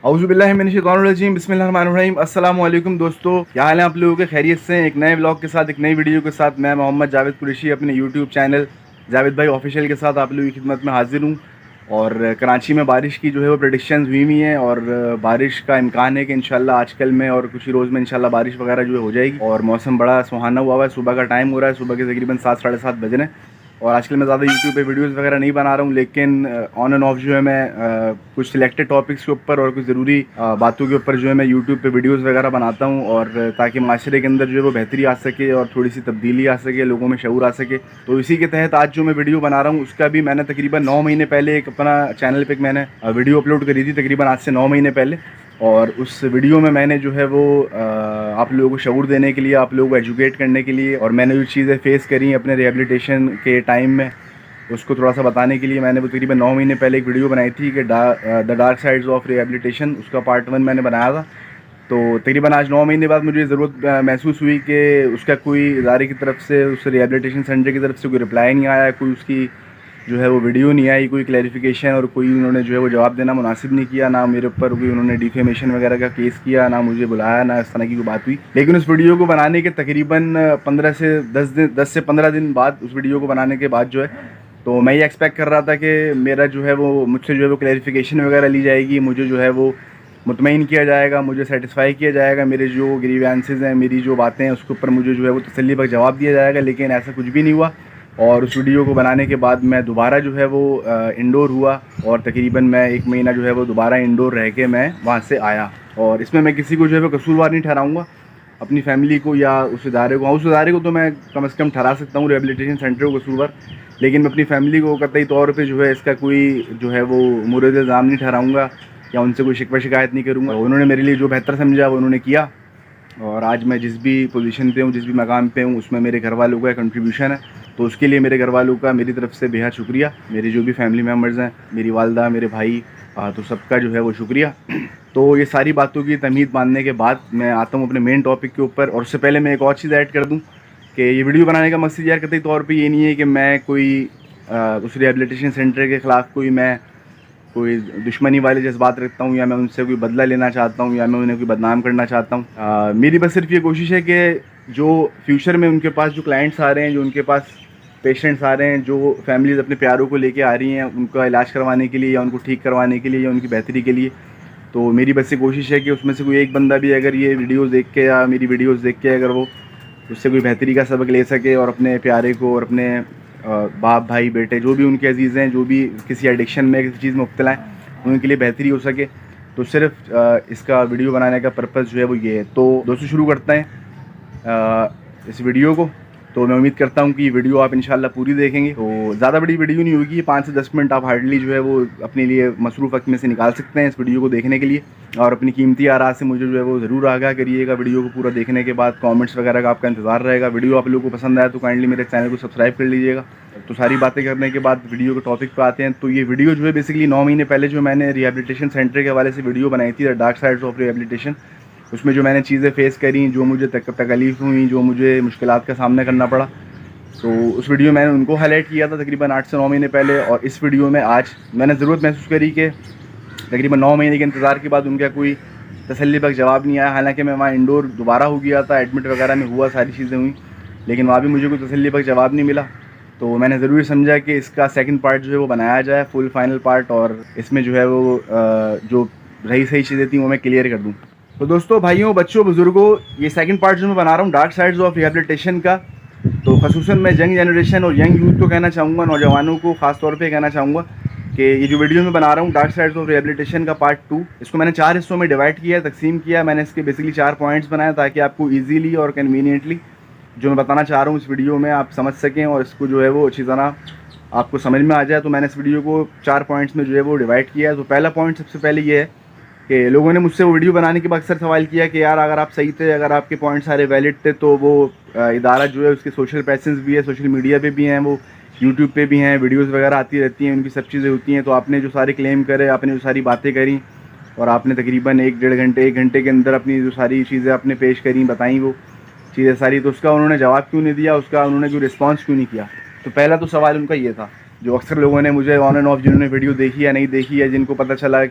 औज़ुबिल्लाहिमिनश्शैतानिर्रजीम बिस्मिल्लाहिर्रहमानिर्रहीम। अस्सलाम वालेकुम दोस्तों, क्या हाल है आप लोगों के? खैरियत से? एक नए ब्लॉग के साथ, एक नई वीडियो के साथ मैं मोहम्मद जावेद कुरैशी अपने यूट्यूब चैनल जावेद भाई ऑफिशियल के साथ आप लोगों की खिदमत में हाजिर हूँ। और कराची में बारिश की जो है वो प्रेडिक्शंस हुई हैं और बारिश का इम्कान है कि इंशाल्लाह आजकल में और कुछ ही रोज़ में इंशाल्लाह बारिश वगैरह जो है हो जाएगी। और मौसम बड़ा सुहाना हुआ है, सुबह का टाइम हो रहा है, सुबह के तकरीबन 7 साढ़े 7 बज रहे हैं। और आजकल मैं ज़्यादा यूट्यूब पे वीडियोस वगैरह नहीं बना रहा हूँ, लेकिन ऑन एंड ऑफ जो है मैं कुछ सिलेक्टेड टॉपिक्स के ऊपर और कुछ ज़रूरी बातों के ऊपर जो है मैं यूट्यूब पे वीडियोस वगैरह बनाता हूँ, और ताकि माशरे के अंदर जो है वो बेहतरी आ सके और थोड़ी सी तब्दीली आ सके, लोगों में शऊर आ सके। तो इसी के तहत आज जो मैं वीडियो बना रहा हूँ उसका भी मैंने तकरीबन 9 महीने पहले एक अपना चैनल पर मैंने वीडियो अपलोड करी थी, तकरीबन आज से 9 महीने पहले। और उस वीडियो में मैंने जो है वो आप लोगों को शऊर देने के लिए, आप लोगों को एजुकेट करने के लिए, और मैंने जो चीज़ें फ़ेस करी अपने रिहेबिलिटेशन के टाइम में उसको थोड़ा सा बताने के लिए मैंने वो तकरीबन 9 महीने पहले एक वीडियो बनाई थी कि the dark sides of rehabilitation, उसका पार्ट 1 मैंने बनाया था। तो तकरीबन आज 9 महीने बाद मुझे ज़रूरत महसूस हुई कि उसका कोई इदारे की तरफ से, उस रिहेबिलिटेशन सेंटर की तरफ से कोई रिप्लाई नहीं आया, कोई उसकी जो है वो वीडियो नहीं आई, कोई क्लैरिफिकेशन, और कोई उन्होंने जो है वो जवाब देना मुनासिब नहीं किया, ना मेरे ऊपर कोई उन्होंने डिफेमेशन वगैरह का केस किया, ना मुझे बुलाया, ना इस तरह की कोई बात हुई। लेकिन उस वीडियो को बनाने के तकरीबन 15 से 10 से 15 दिन बाद, उस वीडियो को बनाने के बाद जो है, तो मैं ये एक्सपेक्ट कर रहा था कि मेरा जो है वो मुझसे जो है वो क्लैरिफिकेशन वगैरह ली जाएगी, मुझे जो है वो मुतमईन किया जाएगा, मुझे सेटिस्फाई किया जाएगा, मेरे जो ग्रीवेंसेस हैं, मेरी जो बातें हैं उसके ऊपर मुझे जो है वो तसल्ली बख्श जवाब दिया जाएगा। लेकिन ऐसा कुछ भी नहीं हुआ। और उस वीडियो को बनाने के बाद मैं दोबारा जो है वो इंडोर हुआ, और तकरीबन मैं 1 महीना जो है वो दोबारा इंडोर रह के मैं वहाँ से आया। और इसमें मैं किसी को जो है वो कसूरवार नहीं ठहराऊँगा, अपनी फैमिली को या उस इदारे को। उस इदारे को तो मैं कम से कम ठहरा सकता हूँ, रिहेबिलिटेशन सेंटर को कसूरवार, लेकिन मैं अपनी फैमिली को कतई तौर पे जो है इसका कोई जो है वो मुरद इल्ज़ाम नहीं ठहराऊँगा या उनसे कोई शिकवा शिकायत नहीं करूँगा। उन्होंने मेरे लिए जो बेहतर समझा वो उन्होंने किया, और आज मैं जिस भी पोजीशन पे हूँ, जिस भी मकाम पे हूँ, उसमें मेरे घर वालों का कंट्रीब्यूशन है। तो उसके लिए मेरे घर वालों का मेरी तरफ से बेहद शुक्रिया। मेरे जो भी फैमिली मेम्बर्स हैं, मेरी वालदा, मेरे भाई, तो सबका जो है वो शुक्रिया। तो ये सारी बातों की तमीद बांधने के बाद मैं आता हूँ अपने मेन टॉपिक के ऊपर। और उससे पहले मैं एक और चीज़ ऐड कर दूँ कि ये वीडियो बनाने का मकसद यार कतई तौर पर ये नहीं है कि मैं कोई उस रिहेबिलिटेशन सेंटर के ख़िलाफ़ कोई दुश्मनी वाले जज्बात रखता हूँ, या मैं उनसे कोई बदला लेना चाहता हूँ, या मैं उन्हें कोई बदनाम करना चाहता हूँ। मेरी बस सिर्फ ये कोशिश है कि जो फ्यूचर में उनके पास जो क्लाइंट्स आ रहे हैं, जो उनके पास पेशेंट्स आ रहे हैं, जो फैमिलीज़ अपने प्यारों को लेके आ रही हैं उनका इलाज करवाने के लिए, या उनको ठीक करवाने के लिए, या उनकी बेहतरी के लिए, तो मेरी बस ये कोशिश है कि उसमें से कोई एक बंदा भी अगर ये वीडियोज़ देख के या मेरी वीडियोज़ देख के अगर वो उससे कोई बेहतरी का सबक ले सके, और अपने प्यारे को और अपने बाप भाई बेटे जो भी उनके अजीज़ हैं, जो भी किसी एडिक्शन में किसी चीज़ में मुब्तला हैं, उनके लिए बेहतरी हो सके, तो सिर्फ इसका वीडियो बनाने का पर्पज़ जो है वो ये है। तो दोस्तों शुरू करते हैं इस वीडियो को। तो मैं उम्मीद करता हूँ कि ये वीडियो आप इंशाल्लाह पूरी देखेंगे। तो ज़्यादा बड़ी वीडियो नहीं होगी, 5 से 10 मिनट आप हार्डली जो है वो अपने लिए मसरूफ़ वक्त में से निकाल सकते हैं इस वीडियो को देखने के लिए। और अपनी कीमती आरा से मुझे जो है वो ज़रूर आगाह करिएगा। वीडियो को पूरा देखने के बाद कमेंट्स वगैरह का आपका इंतज़ार रहेगा। वीडियो आप लोगों को पसंद आया तो काइंडली मेरे चैनल को सब्सक्राइब कर लीजिएगा। तो सारी बातें करने के बाद वीडियो के टॉपिक पे आते हैं। तो ये वीडियो जो है बेसिकली 9 महीने पहले जो मैंने रिहेबिलिटेशन सेंटर के हवाले से वीडियो बनाई थी, the dark sides of rehabilitation, उसमें जो मैंने चीज़ें फ़ेस करी, जो मुझे तकलीफ़ हुई, जो मुझे मुश्किलात का सामना करना पड़ा, तो उस वीडियो मैंने उनको हाईलाइट किया था तकरीबन 8 से 9 महीने पहले। और इस वीडियो में आज मैंने ज़रूरत महसूस करी कि तकरीबन 9 महीने के इंतज़ार के बाद उनका कोई तसल्ली बख्श जवाब नहीं आया। हालांकि मैं वहाँ इंडोर दोबारा हो गया था, एडमिट वगैरह में हुआ, सारी चीज़ें हुई, लेकिन वहाँ भी मुझे कोई तसल्ली बख्श जवाब नहीं मिला। तो मैंने ज़रूरी समझा कि इसका सेकंड पार्ट जो है वो बनाया जाए, फुल फाइनल पार्ट, और इसमें जो है वो जो रही सही चीज़ें थी वो मैं क्लियर कर दूँ। तो दोस्तों, भाइयों, बच्चों, बुज़ुर्गों, ये सेकंड पार्ट जो मैं बना रहा हूँ डार्क साइड्स ऑफ रिहेबिलिटेशन का, तो ख़ुसूसन मैं यंग जनरेशन और यंग यूथ को कहना चाहूँगा, नौजवानों को ख़ास तौर पे कहना चाहूँगा कि ये जो वीडियो मैं बना रहा हूँ डार्क साइड्स ऑफ रिहेबिलिटेशन का पार्ट 2, इसको मैंने 4 हिस्सों में डिवाइड किया, तकसीम किया। मैंने इसके बेसिकली 4 पॉइंट्स बनाए ताकि आपको ईजीली और कन्वीनियंटली जो मैं बताना चाह रहा हूँ इस वीडियो में आप समझ सकें, और इसको जो है वो अच्छी तरह आपको समझ में आ जाए। तो मैंने इस वीडियो को 4 पॉइंट्स में जो है वो डिवाइड किया है। तो पहला पॉइंट सबसे पहले ये है कि लोगों ने मुझसे वो वीडियो बनाने के बाद अक्सर सवाल किया कि यार अगर आप सही थे, अगर आपके पॉइंट सारे वैलिड थे, तो वो इदारा जो है उसके सोशल प्रेजेंस भी है, सोशल मीडिया पे भी हैं, वो यूट्यूब पे भी हैं, वीडियोस वगैरह आती रहती हैं, उनकी सब चीज़ें होती हैं। तो आपने जो सारे क्लेम करे, आपने जो सारी बातें करी, और आपने तकरीबन 1 घंटे के अंदर अपनी जो सारी चीज़ें आपने पेश करी, बताई वो चीज़ें सारी, तो उसका उन्होंने जवाब क्यों नहीं दिया, उसका उन्होंने कोई रिस्पॉन्स क्यों नहीं किया? तो पहला तो सवाल उनका ये था। जो अक्सर लोगों ने मुझे ऑन एंड ऑफ, जिन्होंने वीडियो देखी या नहीं देखी, या जिनको पता चला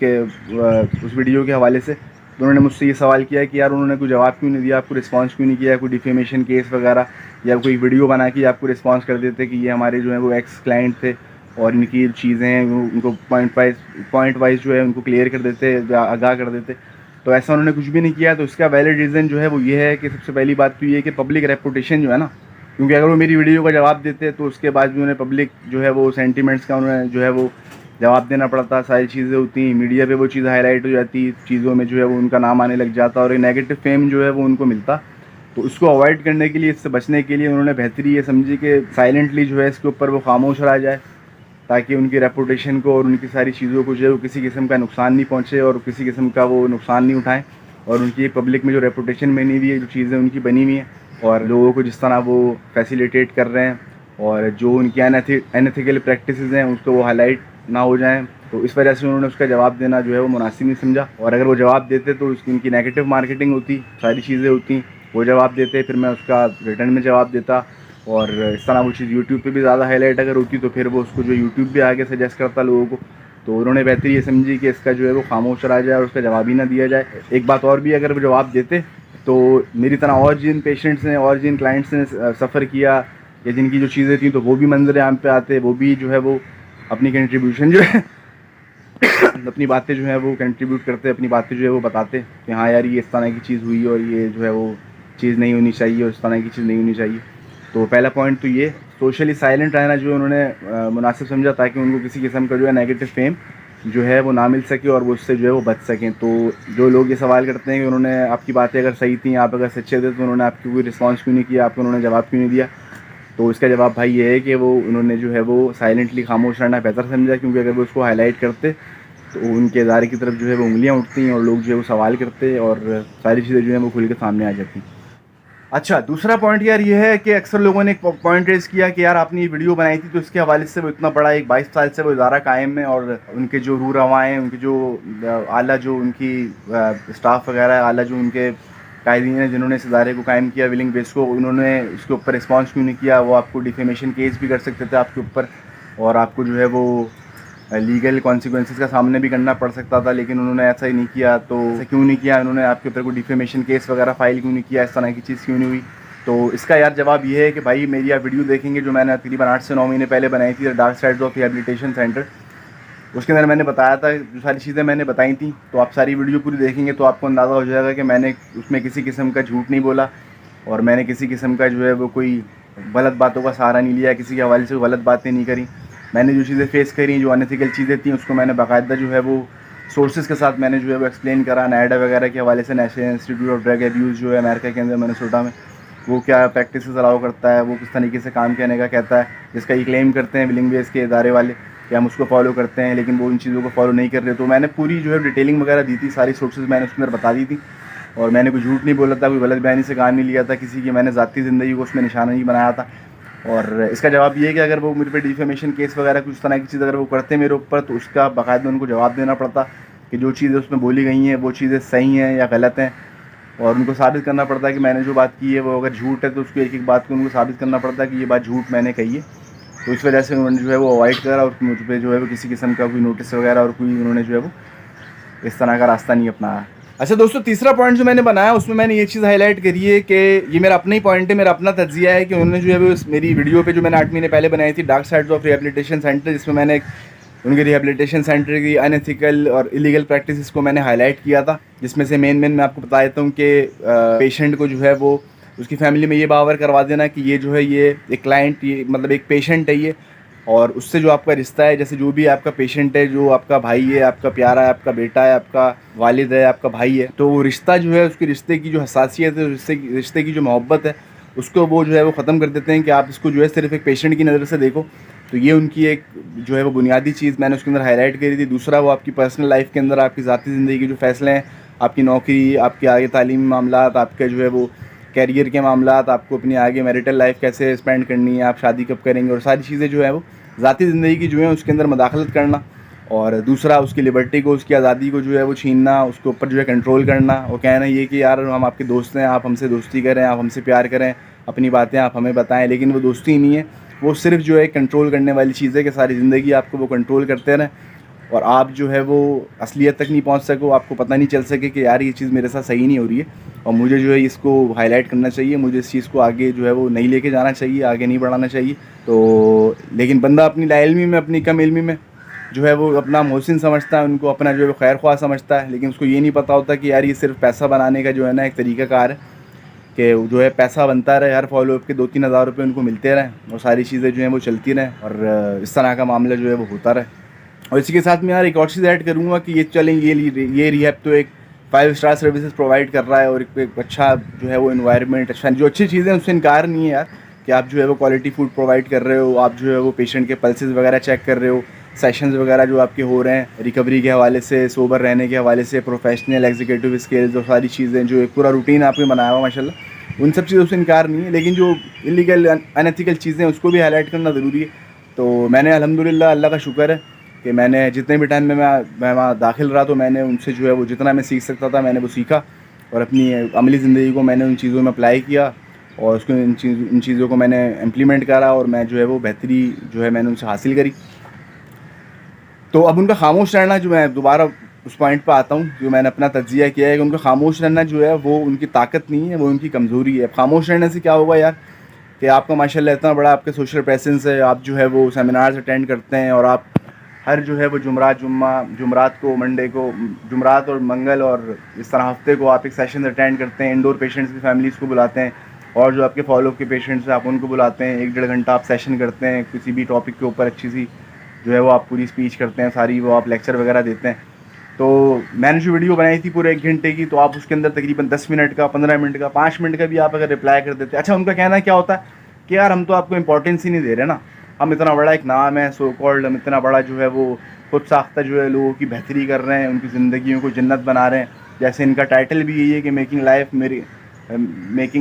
के उस वीडियो के हवाले से। तो उन्होंने मुझसे ये सवाल किया कि यार उन्होंने कोई जवाब क्यों नहीं दिया, आपको रिस्पांस क्यों नहीं किया, कोई डिफेमेशन केस वगैरह या कोई वीडियो बना के आपको रिस्पांस कर देते कि ये हमारे जो है वो एक्स क्लाइंट थे और इनकी चीज़ें हैं उनको पॉइंट वाइज जो है उनको क्लियर कर देते, आगाह कर देते। तो ऐसा उन्होंने कुछ भी नहीं किया। तो इसका वैलिड रीज़न जो है वो ये है कि सबसे पहली बात तो ये है कि पब्लिक रेपुटेशन जो है ना, क्योंकि अगर वो मेरी वीडियो का जवाब देते तो उसके बाद भी उन्हें पब्लिक जो है वो सेंटिमेंट्स का उन्हें जो है वो जवाब देना पड़ता, सारी चीज़ें होती, मीडिया पे वो चीज़ हाईलाइट हो जाती, चीज़ों में जो है वो उनका नाम आने लग जाता और एक नेगेटिव फेम जो है वो उनको मिलता। तो उसको अवॉइड करने के लिए, इससे बचने के लिए उन्होंने बेहतरी ये समझी कि साइलेंटली जो है इसके ऊपर वो खामोश रह जाए, ताकि उनकी रेपुटेशन को और उनकी सारी चीज़ों को जो है वो किसी किस्म का नुकसान नहीं पहुँचे और किसी किस्म का वो नुकसान नहीं उठाएँ। और उनकी पब्लिक में जो रेपुटेशन बनी हुई है, जो चीज़ें उनकी बनी हुई हैं और लोगों को जिस तरह वो फैसिलिटेट कर रहे हैं और जो उनकी अनएथिकल प्रैक्टिसेस हैं उसको वो हाईलाइट ना हो जाएं, तो इस वजह से उन्होंने उसका जवाब देना जो है वो मुनासिब नहीं समझा। और अगर वो जवाब देते तो उसकी उनकी नेगेटिव मार्केटिंग होती, सारी चीज़ें होती, वो जवाब देते, फिर मैं उसका रिटर्न में जवाब देता और इस तरह वो चीज़ यूट्यूब पे भी ज़्यादा हाईलाइट अगर होती तो फिर वो उसको जो यूट्यूब भी आगे सजेस्ट करता लोगों को। तो उन्होंने बेहतर ये समझी कि इसका जो है वो खामोश रह जाए और उसका जवाब ही ना दिया जाए। एक बात और भी, अगर वो जवाब देते तो मेरी तरह और जिन पेशेंट्स ने और जिन क्लाइंट्स ने सफ़र किया या जिनकी जो चीज़ें थी तो वो भी मंजर आम पे आते, वो भी जो है वो अपनी कंट्रीब्यूशन जो है अपनी बातें जो है वो कंट्रीब्यूट करते, अपनी बातें जो है वो बताते कि हाँ यार ये इस तरह की चीज़ हुई और ये जो है वो चीज़ नहीं होनी चाहिए और इस तरह की चीज़ नहीं होनी चाहिए। तो पहला पॉइंट तो ये सोशली साइलेंट रहना जो उन्होंने मुनासिब समझा, ताकि उनको किसी किस्म का जो है नेगेटिव फेम जो है वो ना मिल सके और वो उससे जो है वो बच सकें। तो जो लोग ये सवाल करते हैं कि उन्होंने आपकी बातें अगर सही थी, आप अगर सच्चे थे तो उन्होंने आपकी कोई रिस्पॉन्स क्यों नहीं किया, आपको उन्होंने जवाब क्यों नहीं दिया, तो इसका जवाब भाई ये है कि वो उन्होंने जो है वो साइलेंटली खामोश रहना बेहतर समझा, क्योंकि अगर वो उसको हाईलाइट करते तो उनके इदारे की तरफ जो है वो उंगलियां उठती हैं और लोग जो है वो सवाल करते और सारी चीज़ें जो है वो खुल के सामने आ जाती। अच्छा, दूसरा पॉइंट यार ये है कि अक्सर लोगों ने एक पॉइंट रेज़ किया कि यार आपने ये वीडियो बनाई थी तो इसके हवाले से वो इतना बड़ा एक 22 साल से वो इदारा कायम है और उनके जो रू रवाएँ, उनके जो आला जो उनकी स्टाफ वगैरह है, आला जो उनके कायदीन हैं जिन्होंने इस इदारे को कायम किया विलिंग बेस को, उन्होंने उसके ऊपर रिस्पॉन्स क्यों नहीं किया। वो आपको डिफेमेशन केस भी कर सकते थे आपके ऊपर और आपको जो है वो लीगल कॉन्सिक्वेंसेस का सामने भी करना पड़ सकता था, लेकिन उन्होंने ऐसा ही नहीं किया। तो ऐसा क्यों नहीं किया, उन्होंने आपके ऊपर कोई डिफेमेशन केस वगैरह फाइल क्यों नहीं किया, इस तरह की चीज़ क्यों नहीं हुई। तो इसका यार जवाब ये है कि भाई मेरी आप वीडियो देखेंगे जो मैंने तकरीबन 8 से 9 महीने पहले बनाई थी, dark sides of rehabilitation centre, उसके अंदर मैंने बताया था जो सारी चीज़ें मैंने बताई थी। तो आप सारी वीडियो पूरी देखेंगे तो आपको अंदाज़ा हो जाएगा कि मैंने उसमें किसी किस्म का झूठ नहीं बोला और मैंने किसी किस्म का जो है वो कोई गलत बातों का सहारा नहीं लिया, किसी के हवाले से गलत बातें नहीं करी। मैंने जो चीज़ें फेस करी, जो अनएथिकल चीज़ें थी, उसको मैंने बाकायदा जो है वो सोर्सेज के साथ मैंने जो है वो एक्सप्लेन करा। नायडा वगैरह के हवाले से, national institute of drug abuse जो है अमेरिका के अंदर मिनेसोटा में, वो क्या प्रैक्टिसेस अलाउ करता है, वो किस तरीके से काम करने का कहता है, जिसका ये क्लेम करते हैं विलिंग बेस के इदारे वाले कि हम उसको फॉलो करते हैं, लेकिन वो इन चीज़ों को फॉलो नहीं कर रहे। तो मैंने पूरी जो है डिटेलिंग वगैरह दी थी, सारी सोर्सेज मैंने उसके अंदर बता दी थी और मैंने कोई झूठ नहीं बोला था, कोई गलत बयानी से काम नहीं लिया था किसी की, मैंने ज़ाती ज़िंदगी को उसमें निशाना नहीं बनाया था। और इसका जवाब ये है कि अगर वो मेरे पे डिफेमेशन केस वगैरह कुछ तरह की चीज़ अगर वो करते मेरे ऊपर तो उसका बाकायदा उनको जवाब देना पड़ता कि जो चीज़ें उसमें बोली गई हैं वो चीज़ें सही हैं या गलत हैं, और उनको साबित करना पड़ता है कि मैंने जो बात की है वो अगर झूठ है तो उसको एक एक बात को उनको साबित करना पड़ता है कि ये बात झूठ मैंने कही है। तो इस वजह से उन्होंने जो है वो अवॉइड करा और मुझ पर जो है वो किसी किस्म का कोई नोटिस वगैरह और कोई उन्होंने जो है वो इस तरह का रास्ता नहीं अपनाया। अच्छा दोस्तों, तीसरा पॉइंट जो मैंने बनाया उसमें मैंने ये चीज़ हाईलाइट करी है कि ये मेरा अपना ही पॉइंट है, मेरा अपना तज्जिया है कि उन्होंने जो है वो मेरी वीडियो पे जो मैंने 8 महीने पहले बनाई थी dark sides of rehabilitation centre, जिसमें मैंने उनके रिहेबिलिटेशन सेंटर की अनएथिकल और इलीगल प्रैक्टिसेस को मैंने हाईलाइट किया था, जिसमें से मेन मैं आपको बता देता हूँ कि पेशेंट को जो है वो उसकी फैमिली में ये बावर करवा देना कि ये जो है ये एक क्लाइंट, ये मतलब एक पेशेंट है ये, और उससे जो आपका रिश्ता है, जैसे जो भी आपका पेशेंट है, जो आपका भाई है, आपका प्यारा है, आपका बेटा है, आपका वालिद है, आपका भाई है, तो वो रिश्ता जो है उसके रिश्ते की जो हसासियत है, रिश्ते की जो मोहब्बत है, उसको वो जो है वो ख़त्म कर देते हैं कि आप इसको जो है सिर्फ एक पेशेंट की नज़र से देखो। तो ये उनकी एक जो है वो बुनियादी चीज़ मैंने उसके अंदर हाईलाइट करी थी। दूसरा, वो आपकी पर्सनल लाइफ के अंदर आपकी ज़ाती ज़िंदगी के जो फ़ैसले हैं, आपकी नौकरी, आपके आगे तालीमी मामला, आपके जो है वो कैरियर के मामला, आपको अपनी आगे मैरिटल लाइफ कैसे स्पेंड करनी है, आप शादी कब करेंगे, और सारी चीज़ें जो है वो ज़ाती ज़िंदगी की जो है उसके अंदर मदाखलत करना। और दूसरा, उसकी लिबर्टी को, उसकी आज़ादी को जो है वो छीनना, उसके ऊपर जो है कंट्रोल करना और कहना ये कि यार हम आपके दोस्त हैं, आप हमसे दोस्ती करें, आप हमसे प्यार करें, अपनी बातें आप हमें बताएं। लेकिन वो दोस्ती नहीं है, वो सिर्फ जो है कंट्रोल करने वाली चीज़ है कि सारी ज़िंदगी आपको वो कंट्रोल करते रहें और आप जो है वो असलियत तक नहीं पहुंच सको, आपको पता नहीं चल सके कि यार ये चीज़ मेरे साथ सही नहीं हो रही है और मुझे जो है इसको हाईलाइट करना चाहिए, मुझे इस चीज़ को आगे जो है वो नहीं लेके जाना चाहिए, आगे नहीं बढ़ाना चाहिए। तो लेकिन बंदा अपनी लाइल्मी में, अपनी कम इल्मी में जो है वो अपना मोहसिन समझता है, उनको अपना जो है वो खैर ख्वाह समझता है, लेकिन उसको ये नहीं पता होता कि यार ये सिर्फ पैसा बनाने का जो है ना एक तरीक़ाकार है कि जो है पैसा बनता रहे, हर फॉलोअप के 2-3 हज़ार रुपये उनको मिलते रहें और सारी चीज़ें जो हैं वो चलती रहें और इस तरह का मामला जो है वो होता रहे। और इसी के साथ मैं यार एक और चीज़ ऐड करूँगा कि ये चलें, ये रिहैब तो एक 5 स्टार सर्विसेज प्रोवाइड कर रहा है और एक अच्छा जो है वो इन्वायरमेंट, अच्छा जो अच्छी चीज़ें हैं उससे इनकार नहीं है यार कि आप जो है वो क्वालिटी फूड प्रोवाइड कर रहे हो, आप जो है वो पेशेंट के पल्सेस वगैरह चेक कर रहे हो, सेशंस वगैरह जो आपके हो रहे हैं रिकवरी के हवाले से, सोबर रहने के हवाले से, प्रोफेशनल एग्जीक्यूटिव स्किल्स और सारी चीज़ें, जो एक पूरा रूटीन आपने बनाया हुआ माशाल्लाह, उन सब चीज़ों से इनकार नहीं है। लेकिन जो इलीगल अनएथिकल चीज़ें हैं उसको भी हाईलाइट करना ज़रूरी है। तो मैंने अल्हम्दुलिल्लाह, अल्लाह का शुक्र है कि मैंने जितने भी टाइम में मैं वहाँ दाखिल रहा तो मैंने उनसे जो है वो जितना मैं सीख सकता था मैंने वो सीखा और अपनी अमली ज़िंदगी को मैंने उन चीज़ों में अप्लाई किया और उसको इन चीज़ों को मैंने इम्प्लीमेंट करा और मैं जो है वो बेहतरी जो है मैंने उनसे हासिल करी। तो अब उनका खामोश रहना, जो मैं दोबारा उस पॉइंट पर आता हूँ जो मैंने अपना तज्जिया किया है कि उनका खामोश रहना जो है वो उनकी ताकत नहीं है, वो उनकी कमज़ोरी है। खामोश रहने से क्या होगा यार कि आपका माशाल्लाह इतना बड़ा आपके सोशल प्रेजेंस है, आप जो है वो सेमिनार्स अटेंड करते हैं और आप हर जो है वो जुमरात को, मंडे को, जुमरात और मंगल और इस तरह हफ्ते को आप एक सेशन अटेंड करते हैं, इंडोर पेशेंट्स की फैमिलीज़ को बुलाते हैं और जो आपके फॉलोअप के पेशेंट्स हैं आप उनको बुलाते हैं, 1-1.5 घंटा आप सेशन करते हैं, किसी भी टॉपिक के ऊपर अच्छी सी जो है वो आप पूरी स्पीच करते हैं, सारी वो आप लेक्चर वगैरह देते हैं। तो मैंने जो वीडियो बनाई थी पूरे 1 घंटे की, तो आप उसके अंदर तकरीबन 10 मिनट का, 15 मिनट का, 5 मिनट का भी आप अगर रिप्लाई कर देते। अच्छा, उनका कहना क्या होता है कि यार हम तो आपको इंपॉर्टेंस ही नहीं दे रहे ना, हम इतना बड़ा एक नाम है सो कॉल्ड, हम इतना बड़ा जो है वो खुद साख्ता जो है लोगों की बेहतरी कर रहे हैं, उनकी ज़िंदगियों को जन्नत बना रहे हैं। जैसे इनका टाइटल भी यही है कि मेकिंग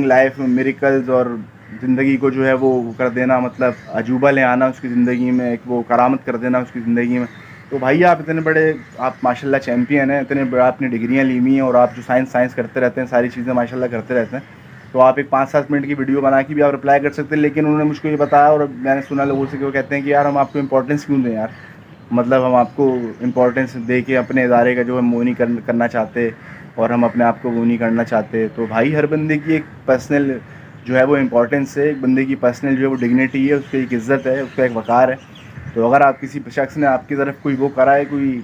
लाइफ मिरेकल्स, और ज़िंदगी को जो है वो कर देना, मतलब अजूबा ले आना उसकी ज़िंदगी में, एक वो करामत कर देना उसकी ज़िंदगी में। तो भाई आप इतने बड़े, आप माशाल्लाह चैम्पियन हैं, इतने बड़ा आपने डिग्रियाँ ली हुई हैं और आप जो साइंस करते रहते हैं, सारी चीज़ें माशाल्लाह करते रहते हैं, तो आप एक 5-7 मिनट की वीडियो बना के भी आप रिप्लाई कर सकते हैं। लेकिन उन्होंने मुझको ये बताया और मैंने सुना लोगों से कि वो कहते हैं कि यार हम आपको इंपॉर्टेंस क्यों दें यार, मतलब हम आपको इंपॉर्टेंस दे के अपने इदारे का जो हम वो नहीं करना चाहते और हम अपने आप को वो नहीं करना चाहते। तो भाई हर बंदे की एक पर्सनल जो है वो इम्पोर्टेंस है, एक बंदे की पर्सनल जो है वो डिग्निटी है, उसकी एक इज़्ज़त है, उसका एक वक़ार है। तो अगर आप किसी शख्स ने आपकी तरफ कोई वो करा है, कोई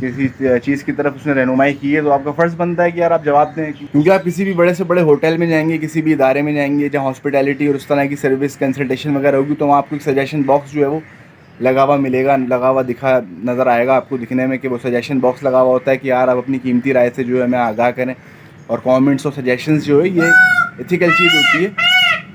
किसी चीज़ की तरफ उसने रहनुमाई की है, तो आपका फ़र्ज़ बनता है कि यार आप जवाब दें। क्योंकि आप किसी भी बड़े से बड़े होटल में जाएंगे, किसी भी इदारे में जाएंगे जहाँ हॉस्पिटैलिटी और उस तरह की सर्विस कंसल्टेशन वगैरह होगी, तो वहाँ आपको एक सजेशन बॉक्स जो है वो लगा हुआ मिलेगा, लगा हुआ दिखा नज़र आएगा आपको दिखने में कि वो सजेशन बॉक्स लगा हुआ होता है कि यार आप अपनी कीमती राय से जो है हमें आगाह करें। और कमेंट्स और सजेशंस जो है ये एथिकल चीज़ होती है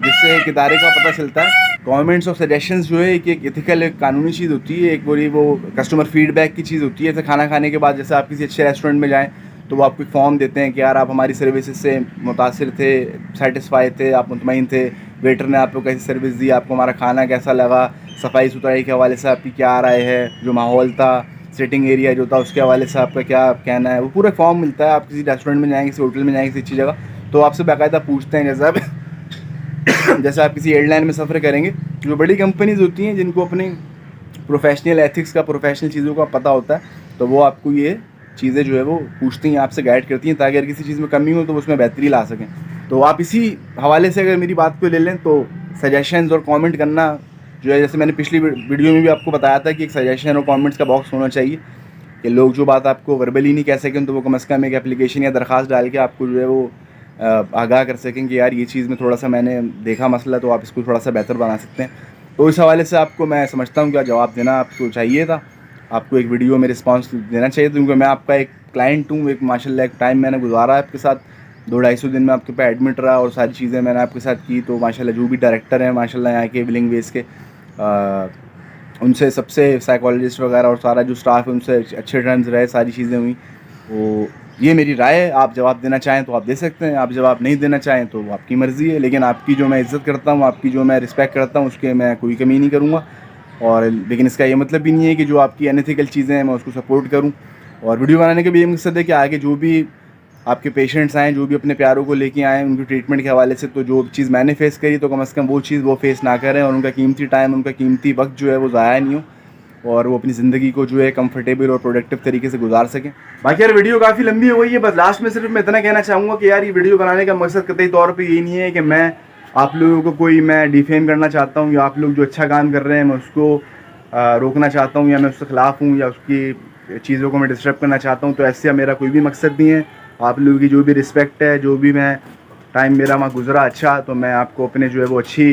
जिससे एक इदारे का पता चलता है। कमेंट्स और सजेशंस जो है एक एथिकल, एक कानूनी चीज़ होती है, एक पूरी वो कस्टमर फीडबैक की चीज़ होती है। जैसे खाना खाने के बाद जैसे आप किसी अच्छे रेस्टोरेंट में जाएँ तो वो आपको एक फॉर्म देते हैं कि यार आप हमारी सर्विसेज से मुतासिर थे, सेटिस्फाई थे, आप मुतमईन थे, वेटर ने आपको कैसी सर्विस दी, आपको हमारा खाना कैसा लगा, सफाई सुथराई के हवाले से आपकी क्या राय है, जो माहौल था, सिटिंग एरिया जो था उसके हवाले से आपका क्या कहना है। वो पूरा फॉर्म मिलता है। आप किसी रेस्टोरेंट में जाएंगे, किसी होटल में जाएंगे, किसी अच्छी जगह, तो आपसे बाकायदा पूछते हैं। जैसे आप किसी एयरलाइन में सफ़र करेंगे, जो बड़ी कंपनीज़ होती हैं जिनको अपनी प्रोफेशनल एथिक्स का, प्रोफेशनल चीज़ों का पता होता है, तो वो आपको ये चीज़ें जो है वो पूछती हैं, आपसे गाइड करती हैं ताकि अगर किसी चीज़ में कमी हो तो उसमें बेहतरी ला सकें। तो आप इसी हवाले से अगर मेरी बात को ले लें तो सजेशंस और कमेंट करना जो है, जैसे मैंने पिछली वीडियो में भी आपको बताया था कि एक सजेशन और कमेंट्स का बॉक्स होना चाहिए कि लोग जो बात आपको वर्बली नहीं कह सकें तो वो कम से कम एक एप्लीकेशन या दरख्वास्त डाल के आपको जो है वो आगाह कर सकें कि यार ये चीज़ में थोड़ा सा मैंने देखा मसला, तो आप इसको थोड़ा सा बेहतर बना सकते हैं। तो इस हवाले से आपको मैं समझता हूँ कि जवाब देना आपको चाहिए था, आपको एक वीडियो में रिस्पांस देना चाहिए था, क्योंकि मैं आपका एक क्लाइंट हूँ। एक माशाल्लाह एक टाइम मैंने गुजारा है आपके साथ, 2-250 दिन में आपके पास एडमिट रहा और सारी चीज़ें मैंने आपके साथ की। तो माशाल्लाह जो भी डायरेक्टर हैं माशाल्लाह यहाँ के बिलिंग वेज के, उनसे सबसे साइकोलॉजिस्ट वगैरह और सारा जो स्टाफ है उनसे अच्छे टर्म्स रहे, सारी चीज़ें हुई। तो ये मेरी राय है, आप जवाब देना चाहें तो आप दे सकते हैं, आप जवाब नहीं देना चाहें तो वो आपकी मर्ज़ी है। लेकिन आपकी जो मैं इज़्ज़त करता हूँ, आपकी जो मैं रिस्पेक्ट करता हूँ, उसके मैं कोई कमी नहीं करूँगा। और लेकिन इसका ये मतलब भी नहीं है कि जो आपकी अनएथिकल चीज़ें हैं मैं उसको सपोर्ट करूँ। और वीडियो बनाने का भी ये मकसद है कि आगे जो भी आपके पेशेंट्स आएँ, जो भी अपने प्यारों को लेके आएँ, उनकी ट्रीटमेंट के हवाले से, तो जो चीज़ मैंने फ़ेस करी तो कम से कम वो चीज़ वो फ़ेस ना करें और उनका कीमती टाइम, उनका कीमती वक्त जो है वो ज़ाया नहीं हो। और वो अपनी ज़िंदगी को जो है कंफर्टेबल और प्रोडक्टिव तरीके से गुजार सकें। बाकी यार वीडियो काफ़ी लंबी हो गई है, बस लास्ट में सिर्फ मैं इतना कहना चाहूँगा कि यार ये वीडियो बनाने का मकसद कतई तौर पे ये नहीं है कि मैं आप लोगों को कोई मैं डिफेम करना चाहता हूँ या आप लोग जो अच्छा काम कर रहे हैं मैं उसको रोकना चाहता हूँ या मैं उसके ख़िलाफ़ हूँ या उसकी चीज़ों को मैं डिस्टर्ब करना चाहता हूँ। तो ऐसे मेरा कोई भी मकसद नहीं है। आप लोगों की जो भी रिस्पेक्ट है, जो भी मैं टाइम मेरा वहाँ गुजरा अच्छा, तो मैं आपको अपने जो है वो अच्छी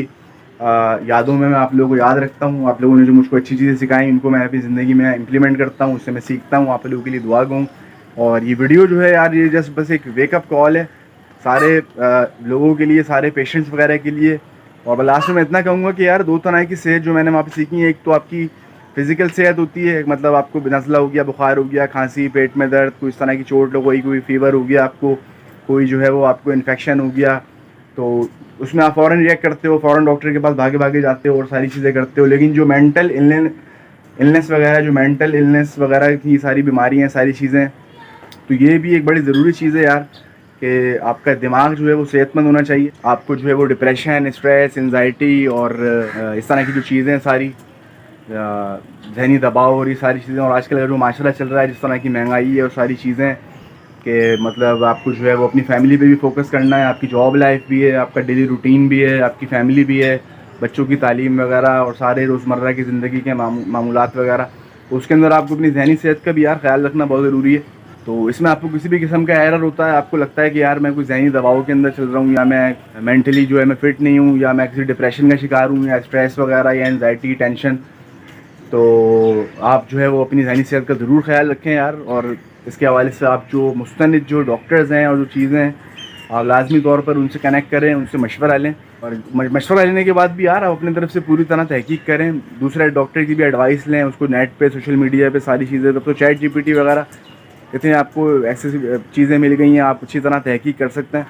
यादों में मैं आप लोगों को याद रखता हूँ। आप लोगों ने जो मुझको अच्छी चीज़ें सिखाई उनको मैं अपनी ज़िंदगी में इम्प्लीमेंट करता हूँ, उससे मैं सीखता हूँ। आप लोगों के लिए दुआ गूँ। और ये वीडियो जो है यार, ये जस्ट बस एक वेकअप कॉल है सारे लोगों के लिए, सारे पेशेंट्स वगैरह के लिए। और लास्ट में मैं इतना कहूँगा कि यार 2 तरह की सेहत जो मैंने वहाँ पे सीखी है, एक तो आपकी फ़िज़िकल सेहत होती है, मतलब आपको नज़ला हो गया, बुखार हो गया, खांसी, पेट में दर्द, कोई इस तरह की चोट लग गई, कोई फीवर हो गया आपको, कोई जो है वो आपको इन्फेक्शन हो गया, तो उसमें आप फ़ौरन रिएक्ट करते हो, फ़ौरन डॉक्टर के पास भागे भागे जाते हो और सारी चीज़ें करते हो। लेकिन जो मेंटल इलनेस वगैरह, जो मेंटल इलनेस वगैरह की सारी बीमारियाँ, सारी चीज़ें, तो ये भी एक बड़ी ज़रूरी चीज़ है यार कि आपका दिमाग जो है वो सेहतमंद होना चाहिए। आपको जो है वो डिप्रेशन, स्ट्रेस, एंजाइटी और इस तरह की जो चीज़ें हैं सारी, ज़हनी दबाव और ये सारी चीज़ें, और आजकल जो माशरा चल रहा है, जिस तरह की महंगाई है और सारी चीज़ें, कि मतलब आपको जो है वो अपनी फैमिली पे भी फोकस करना है, आपकी जॉब लाइफ भी है, आपका डेली रूटीन भी है, आपकी फैमिली भी है, बच्चों की तालीम वगैरह और सारे रोज़मर्रा की ज़िंदगी के मामूलात वगैरह, उसके अंदर आपको अपनी ज़हनी सेहत का भी यार ख्याल रखना बहुत ज़रूरी है। तो इसमें आपको किसी भी किस्म का एरर होता है, आपको लगता है कि यार मैं कोई ज़हनी दबाव के अंदर चल रहा हूँ, या मैं मेंटली जो है मैं फ़िट नहीं हूँ, या मैं किसी डिप्रेशन का शिकार हूँ, या स्ट्रेस वगैरह, या एनजाइटी, टेंशन, तो आप जो है वो अपनी ज़हनी सेहत का ज़रूर ख्याल रखें यार। और इसके हवाले से आप जो मुस्तनिद जो डॉक्टर्स हैं और जो चीज़ें हैं, आप लाजमी तौर पर उनसे कनेक्ट करें, उनसे मशवरा लें, और मशवरा लेने के बाद भी यार आप अपनी तरफ से पूरी तरह तहकीक करें, दूसरे डॉक्टर की भी एडवाइस लें, उसको नेट पे, सोशल मीडिया पे सारी चीज़ें, तब तो चैट जीपीटी वगैरह इतनी आपको एक्सेस चीज़ें मिल गई हैं, आप अच्छी तरह तहकीक कर सकते हैं।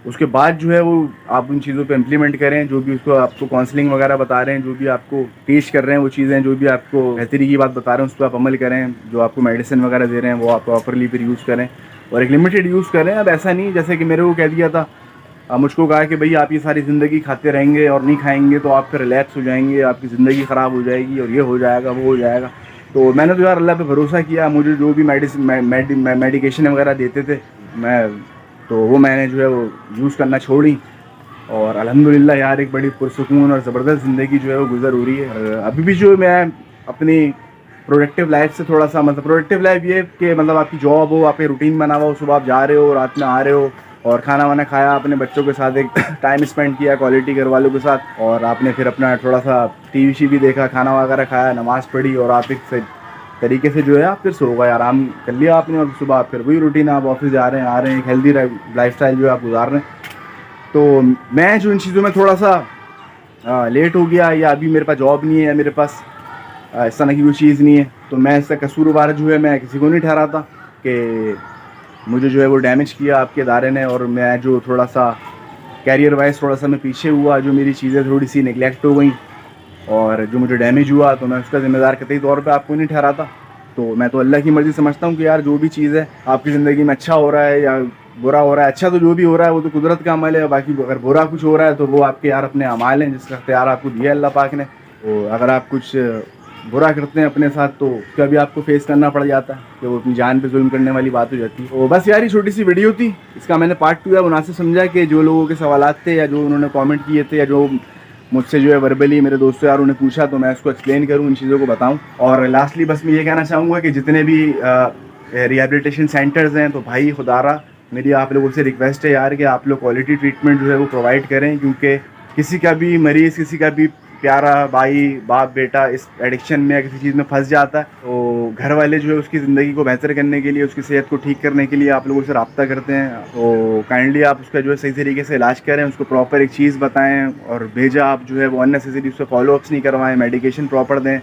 उसके बाद जो है वो आप उन चीज़ों पे इम्प्लीमेंट करें, जो भी उसको आपको काउंसलिंग वगैरह बता रहे हैं, जो भी आपको टीच कर रहे हैं वो चीज़ें, जो भी आपको बेहतरी की बात बता रहे हैं उस पर आप अमल करें, जो आपको मेडिसिन वगैरह दे रहे हैं वो आप प्रॉपरली फिर यूज़ करें और एक लिमिटेड यूज़ करें। अब ऐसा नहीं जैसे कि मेरे को कह दिया था, मुझको कहा कि भाई आप ये सारी ज़िंदगी खाते रहेंगे और नहीं खाएंगे तो आप फिर रिलैक्स हो जाएंगे, आपकी ज़िंदगी ख़राब हो जाएगी और ये हो जाएगा, वो हो जाएगा। तो मैंने तो यार अल्लाह पे भरोसा किया, मुझे जो भी मेडिकेशन वगैरह देते थे तो वो मैंने जो है वो यूज़ करना छोड़ी, और अल्हम्दुलिल्लाह यार एक बड़ी पुरसुकून और ज़बरदस्त ज़िंदगी जो है वो गुज़र हो रही है। और अभी भी जो मैं अपनी प्रोडक्टिव लाइफ से थोड़ा सा, मतलब प्रोडक्टिव लाइफ ये कि मतलब आपकी जॉब हो, आपके रूटीन बना हुआ हो, सुबह आप जा रहे हो, रात में आ रहे हो, और खाना वाना खाया, अपने बच्चों के साथ एक टाइम स्पेंड किया क्वालिटी घर वालों के साथ, और आपने फिर अपना थोड़ा सा टीवी भी देखा, खाना वगैरह खाया, नमाज़ पढ़ी, और आप एक तरीके से जो है आप फिर सो गए, आराम कर लिया आपने, और सुबह आप फिर वही रूटीन, आप ऑफिस जा रहे हैं, आ रहे हैं, एक हेल्दी लाइफस्टाइल जो है आप गुजार रहे हैं। तो मैं जो इन चीज़ों में थोड़ा सा लेट हो गया, या अभी मेरे पास जॉब नहीं है, या मेरे पास इस तरह की कोई चीज़ नहीं है, तो मैं इसका कसूरवार जो है मैं किसी को नहीं ठहराता कि मुझे जो है वो डैमेज किया आपके इदारे ने, और मैं जो थोड़ा सा कैरियर वाइज थोड़ा सा मैं पीछे हुआ, जो मेरी चीज़ें थोड़ी सी निगलेक्ट हो गई और जो मुझे डैमेज हुआ, तो मैं उसका ज़िम्मेदार कतई तौर पे आपको नहीं ठहराता। तो मैं तो अल्लाह की मर्ज़ी समझता हूँ कि यार जो भी चीज़ है आपकी ज़िंदगी में, अच्छा हो रहा है या बुरा हो रहा है, अच्छा तो जो भी हो रहा है वो तो कुदरत का अमल है, बाकी अगर बुरा कुछ हो रहा है तो वो आपके यार अपने अमाल हैं जिसका इख्तियार आपको दिया अल्लाह पाक ने। तो अगर आप कुछ बुरा करते हैं अपने साथ तो उसका भी आपको फेस करना पड़ जाता है, कि वो अपनी जान पे जुल्म करने वाली बात हो जाती है। तो बस यार ये छोटी सी वीडियो थी, इसका मैंने पार्ट 2 या मुनासिब समझा कि जो लोगों के सवालात थे या जो उन्होंने कमेंट किए थे या जो मुझसे जो है वर्बली मेरे दोस्तों यार उन्हें पूछा, तो मैं उसको एक्सप्लेन करूँ, इन चीज़ों को बताऊँ। और लास्टली बस मैं ये कहना चाहूँगा कि जितने भी रिहेबिलिटेशन सेंटर्स हैं, तो भाई खुदारा मेरी आप लोगों से रिक्वेस्ट है यार कि आप लोग क्वालिटी ट्रीटमेंट जो है वो प्रोवाइड करें, क्योंकि किसी का भी मरीज़, किसी का भी प्यारा भाई, बाप, बेटा इस एडिक्शन में या किसी चीज़ में फंस जाता है, तो घर वाले जो है उसकी ज़िंदगी को बेहतर करने के लिए, उसकी सेहत को ठीक करने के लिए आप लोगों से रब्ता करते हैं। तो काइंडली आप उसका जो है सही तरीके से इलाज करें, उसको प्रॉपर एक चीज़ बताएं, और भेजा आप जो है वो अननेसेसरी उससे फॉलोअप्स नहीं करवाएं, मेडिकेशन प्रॉपर दें,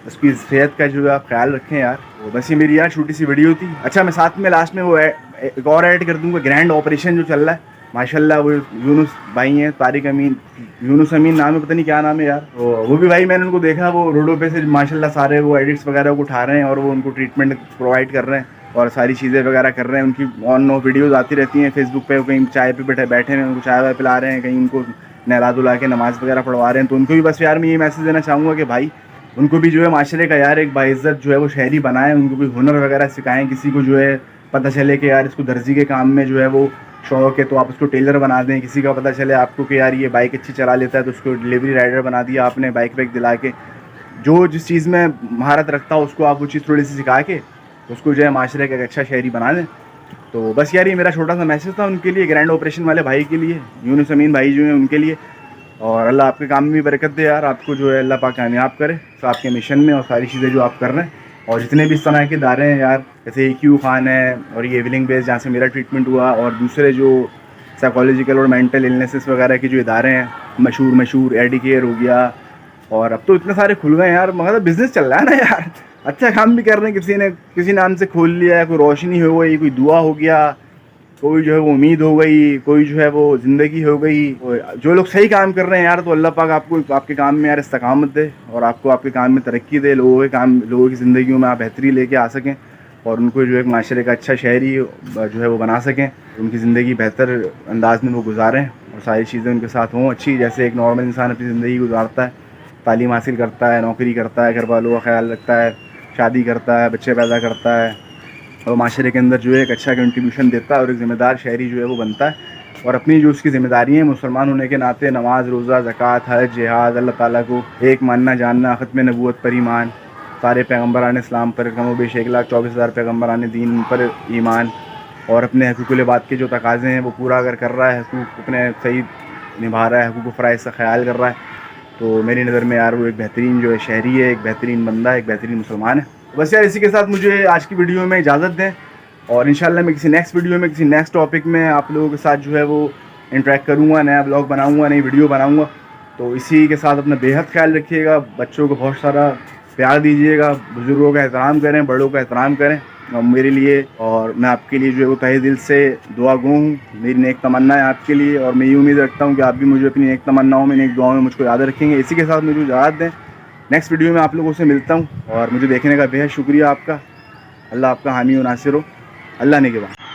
उसकी सेहत का जो है आप ख्याल रखें यार। तो बस ये मेरी यार छोटी सी वीडियो थी। अच्छा, मैं साथ में लास्ट में वो एक और ऐड कर दूँगा, ग्रैंड ऑपरेशन जो चल रहा है माशाल्लाह, वो यूनुस भाई हैं, तारिक अमीन, यूनुस अमीन नाम है, पता नहीं क्या नाम है यार, वो भी भाई मैंने उनको देखा, वो रोडों पे से माशाल्लाह सारे वो एडिट्स वगैरह को उठा रहे हैं और वो उनको ट्रीटमेंट प्रोवाइड कर रहे हैं और सारी चीज़ें वगैरह कर रहे हैं। उनकी ऑन नो वीडियोज़ आती रहती हैं फेसबुक पे, कहीं चाय पे बैठे हैं, उनको चाय वाय पिला रहे हैं, कहीं उनको नहला धुला के नमाज़ वगैरह पढ़वा रहे हैं। तो उनको भी बस यार मैं ये मैसेज देना चाहूँगा कि भाई उनको भी जो है माशरे का यार एक बाइज्जत जो है वो शहरी बनाएं, उनको भी हुनर वगैरह सिखाएं। किसी को जो है पता चले कि यार इसको दर्जी के काम में जो है वो शौक है तो आप उसको टेलर बना दें। किसी का पता चले आपको कि यार ये बाइक अच्छी चला लेता है तो उसको डिलीवरी राइडर बना दिया आपने, बाइक वाइक दिला के। जो जिस चीज़ में महारत रखता हो उसको आप वो चीज़ थोड़ी सी सिखा के उसको जो है माशरे का एक अच्छा शहरी बना दें। तो बस यार ये मेरा छोटा सा मैसेज था उनके लिए, ग्रैंड ऑपरेशन वाले भाई के लिए, यूनुस अमीन भाई जो हैं उनके लिए। और अल्लाह आपके काम में भी बरकत दे यार, आपको जो है अल्लाह पाक कामयाब करे तो आपके मिशन में और सारी चीज़ें जो आप कर रहे हैं। और जितने भी इस तरह के इदारे हैं यार, जैसे EQ खान है और ये विलिंग बेस जहाँ से मेरा ट्रीटमेंट हुआ, और दूसरे जो साइकोलॉजिकल और मेंटल इलनेसेस वगैरह के जो इदारे हैं मशहूर एडिकेयर हो गया, और अब तो इतने सारे खुल गए यार, मगर बिज़नेस चल रहा है ना यार, अच्छा काम भी कर रहे हैं। किसी ने किसी नाम से खोल लिया, कोई रोशनी हो गई, कोई दुआ हो गया, कोई जो है वो उम्मीद हो गई, कोई जो है वो ज़िंदगी हो गई। जो लोग सही काम कर रहे हैं यार तो अल्लाह पाक आपको आपके काम में यार इस्तकामत दे और आपको आपके काम में तरक्की दे, लोगों की ज़िंदगियों में आप बेहतरी लेके आ सकें और उनको जो है माशरे का अच्छा शहरी जो है वो बना सकें, उनकी ज़िंदगी बेहतर अंदाज में वो गुजारें और सारी चीज़ें उनके साथ हों अच्छी, जैसे एक नॉर्मल इंसान अपनी ज़िंदगी गुजारता है, तालीम हासिल करता है, नौकरी करता है, घर वालों का ख्याल रखता है, शादी करता है, बच्चे पैदा करता है और माशरे के अंदर जो है एक अच्छा कंट्रीब्यूशन देता है और एक ज़िम्मेदार शहरी जो है वो बनता है। और अपनी जो उसकी ज़िम्मेदारी हैं मुसलमान होने के नाते नमाज, रोज़ा, ज़कात, हज, जिहाद, अल्लाह ताला को एक मानना जानना, ख़त्म नबूवत पर ईमान, सारे पैगम्बरान इस्लाम पर कम बेश 1,24,000 पैगम्बरान दीन पर ईमान, और अपने हकूक़ुल इबाद के जो तकाज़े हैं वो पूरा अगर कर रहा है, हकूक़ अपने सही निभा रहा है, हकूक़ फ़राइज़ का ख्याल कर रहा है, तो मेरी नज़र में यार वो एक बेहतरीन जो है शहरी है, एक बेहतरीन बंदा है, एक बेहतरीन मुसलमान है। बस यार इसी के साथ मुझे आज की वीडियो में इजाज़त दें और इंशाल्लाह मैं किसी नेक्स्ट वीडियो में किसी नेक्स्ट टॉपिक में आप लोगों के साथ जो है वो इंटरेक्ट करूँगा, नया ब्लॉग बनाऊँगा, नई वीडियो बनाऊँगा। तो इसी के साथ अपना बेहद ख्याल रखिएगा, बच्चों को बहुत सारा प्यार दीजिएगा, बुज़ुर्गों का एहतराम करें, बड़ों का एहतराम करें। और मेरे लिए और मैं आपके लिए जो है वो तहे दिल से दुआ गो हूँ, मेरी नेक तमन्ना है आपके लिए और मैं ये उम्मीद रखता हूँ कि आप भी मुझे अपनी नेक तमन्नाओं में, नेक दुआओं में मुझको याद रखेंगे। इसी के साथ मुझे इजाज़त दें, नेक्स्ट वीडियो में आप लोगों से मिलता हूँ और मुझे देखने का बेहद शुक्रिया आपका। अल्लाह आपका हामी व नासिर हो। अल्लाह ने के बाद।